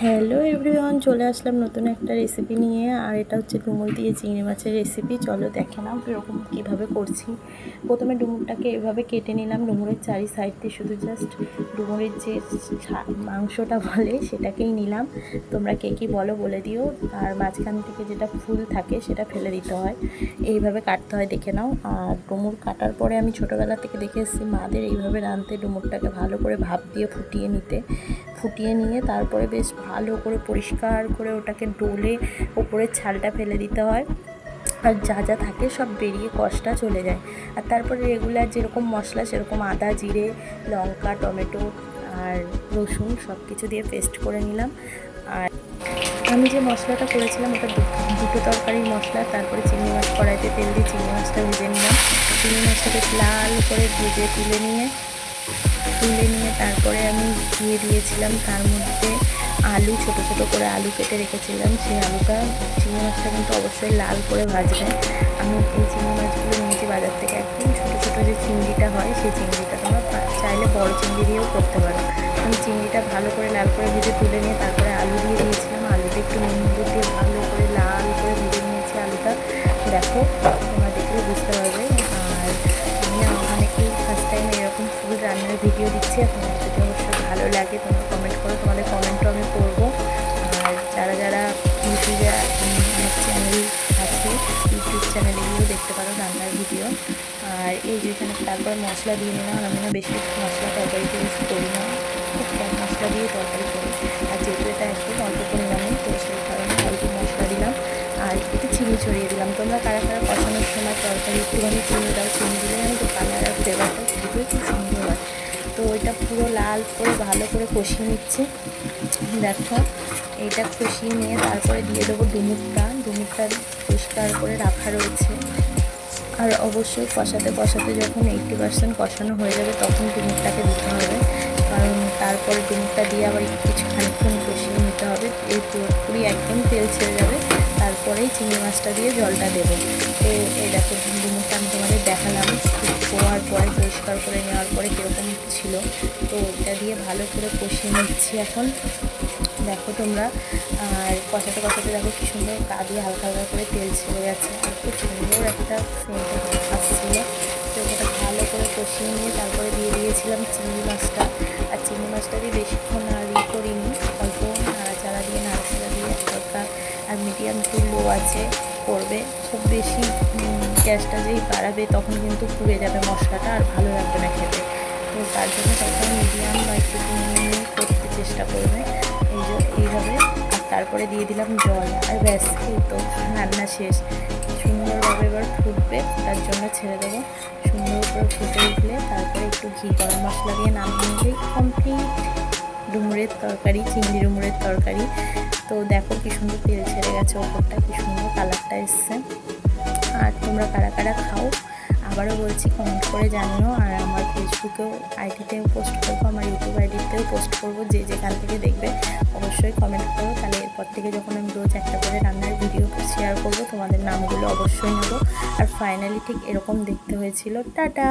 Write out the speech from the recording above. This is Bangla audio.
হ্যালো এভরিওয়ান, চলে আসলাম নতুন একটা রেসিপি নিয়ে। আর এটা হচ্ছে ডুমুর দিয়ে চিংড়ি মাছের রেসিপি। চলো দেখে নাও কীরকম কীভাবে করছি। প্রথমে ডুমুরটাকে এভাবে কেটে নিলাম। ডুমুরের চারি সাইড দিয়ে শুধু জাস্ট ডুমুরের যে মাংসটা বলে সেটাকেই নিলাম। তোমরা কে কী বলো বলে দিও। আর মাঝখান থেকে যেটা ফুল থাকে সেটা ফেলে দিতে হয়। এইভাবে কাটতে হয়, দেখে নাও। আর ডুমুর কাটার পরে আমি ছোটোবেলা থেকে দেখে এসেছি মাদের এইভাবে রাঁধতে, ডুমুরটাকে ভালো করে ভাপ দিয়ে ফুটিয়ে নিয়ে তারপরে বেশ ভালো করে পরিষ্কার করে ওটাকে ডলে ওপরের ছালটা ফেলে দিতে হয়। আর যা যা থাকে সব বেরিয়ে কষটা চলে যায়। আর তারপরে রেগুলার যেরকম মশলা সেরকম আদা, জিরে, লঙ্কা, টমেটো আর রসুন সব কিছু দিয়ে পেস্ট করে নিলাম। আর আমি যে মশলাটা করেছিলাম ওটা দুটো তরকারির মশলা। তারপরে চিংড়ি মাছ, কড়াইতে তেল দিয়ে চিংড়ি মাছটা ভেজে নিলাম। চিংড়ি মাছটাকে লাল করে ভেজে তুলে নিয়ে তারপরে আমি দিয়ে দিয়েছিলাম তার মধ্যে আলু, ছোটো ছোটো করে আলু কেটে রেখেছিলাম। সেই আলুটা, চিংড়ি মাছটা কিন্তু অবশ্যই লাল করে ভাজবেন। আমি এই চিংড়ি মাছগুলো নিয়েছি বাজার থেকে, একদম ছোটো ছোটো যে চিংড়িটা হয় সেই চিংড়িটা। তোমরা চাইলে বড় চিংড়ি দিয়েও করতে পারো। আমি চিংড়িটা ভালো করে লাল করে ভেজে তুলে নিয়ে তারপরে আলু দিয়ে দিয়েছিলাম। আলুটা একটু নুন দিয়ে ভালো করে লাল করে ভেজে নিয়েছি আলুটা। দেখো, তোমরা দেখলে বুঝতে পারবে। আর আমি অনেকেই ফার্স্ট টাইম এরকম ফুল রান্নার ভিডিও দিচ্ছি। আপনাদের যদি অবশ্যই ভালো লাগে তোমরা কমেন্ট করো, তোমাদের কমেন্টও আমি করবো। আর যারা যারা ইউটিউবে আমার চ্যানেল আছে, ইউটিউব চ্যানেলে গিয়েও দেখতে পারো রান্নার ভিডিও। আর এই যে এখানে তারপর মশলা দিয়ে নিলাম। আমি না বেশি মশলা তরকারিতে ইউজ করি না, খুব কম মশলা দিয়ে তরকারি করি। আর যেহেতু এটা একদম অল্প পরিমাণে, তো সেই কারণে অল্প মশলা দিলাম। আর একটু চিনি ছড়িয়ে দিলাম। তোমরা কারা কারা কষানোর সময় তরকারি একটুখানি চিনি দাও, চিনি দিলে আমি তো কালার আর ফ্লেভারটা খুবই খুব সুন্দর হয়। তো এটা পুরো লাল করে ভালো করে কষিয়ে নিচ্ছে। দেখো, এইটা কষিয়ে নিয়ে তারপরে দিয়ে দেবো ডুমুরটা পরিষ্কার করে রাখা রয়েছে। আর অবশ্যই কষাতে যখন 80% কষানো হয়ে যাবে তখন ডুমুরটাকে দিতে হবে। কারণ তারপরে ডুমুরটা দিয়ে আবার খানিকক্ষণ কষিয়ে নিতে হবে। এই পুরোপুরি একদম তেল ছেড়ে যাবে, তারপরেই চিংড়ি মাছটা দিয়ে জলটা দেবো। তো এই দেখো, ডুমুরটা আমি তোমাদের দেখালাম ধোয়ার পরে, পরিষ্কার করে নেওয়ার পরে কীরকম ছিল। তো এটা দিয়ে ভালো করে কষিয়ে নিচ্ছি এখন। দেখো তোমরা, আর কষাতে দেখো কী সুন্দর গা দিয়ে হালকা হালকা করে তেল ছেড়ে গেছে। আর খুব সুন্দর একটা সেন্ট আসছিল। তো এটা ভালো করে কষিয়ে নিয়ে তারপরে দিয়ে দিয়েছিলাম চিংড়ি মাছটা। আর চিংড়ি মাছটা দিয়ে বেশিক্ষণ আর করিনি, অল্প নাড়াচাড়া দিয়ে হালকা। আর মিডিয়াম টু লো আছে করবে। খুব বেশি গ্যাসটা যেই বাড়াবে তখন কিন্তু পুড়ে যাবে মশলাটা, আর ভালো লাগবে না খেতে। তো তার জন্য সবসময় মিডিয়াম বা একটু করতে চেষ্টা করবে এইভাবে। আর তারপরে দিয়ে দিলাম জল। আর ব্যাস, এই তো রান্না শেষ। সুন্দরভাবে এবার ফুটবে, তার জন্য ছেড়ে দেবো। সুন্দর করে ফুটে উঠলে তারপরে একটু ঘি, গরম মশলা দিয়ে নামিয়ে নিলেই কমপ্লিট ডুমুরের তরকারি, চিংড়ি ডুমুরের তরকারি। তো দেখো কি সুন্দর তেল ছেড়ে গেছে ওপরটা, কি সুন্দর কালারটা এসছে। আর তোমরা কারা কারা খাও আবারও বলছি কমেন্ট করে জানিও। আর আমার ফেসবুকেও আইডিতেও পোস্ট করবো, আমার ইউটিউব আইডিতেও পোস্ট করবো। যে যেখান থেকে দেখবে অবশ্যই কমেন্ট করো। তাহলে এরপর থেকে যখন আমি রোজ একটা করে রান্নার ভিডিও শেয়ার করবো, তোমাদের নামগুলো অবশ্যই নেবো। আর ফাইনালি ঠিক এরকম দেখতে হয়েছিল। টাটা।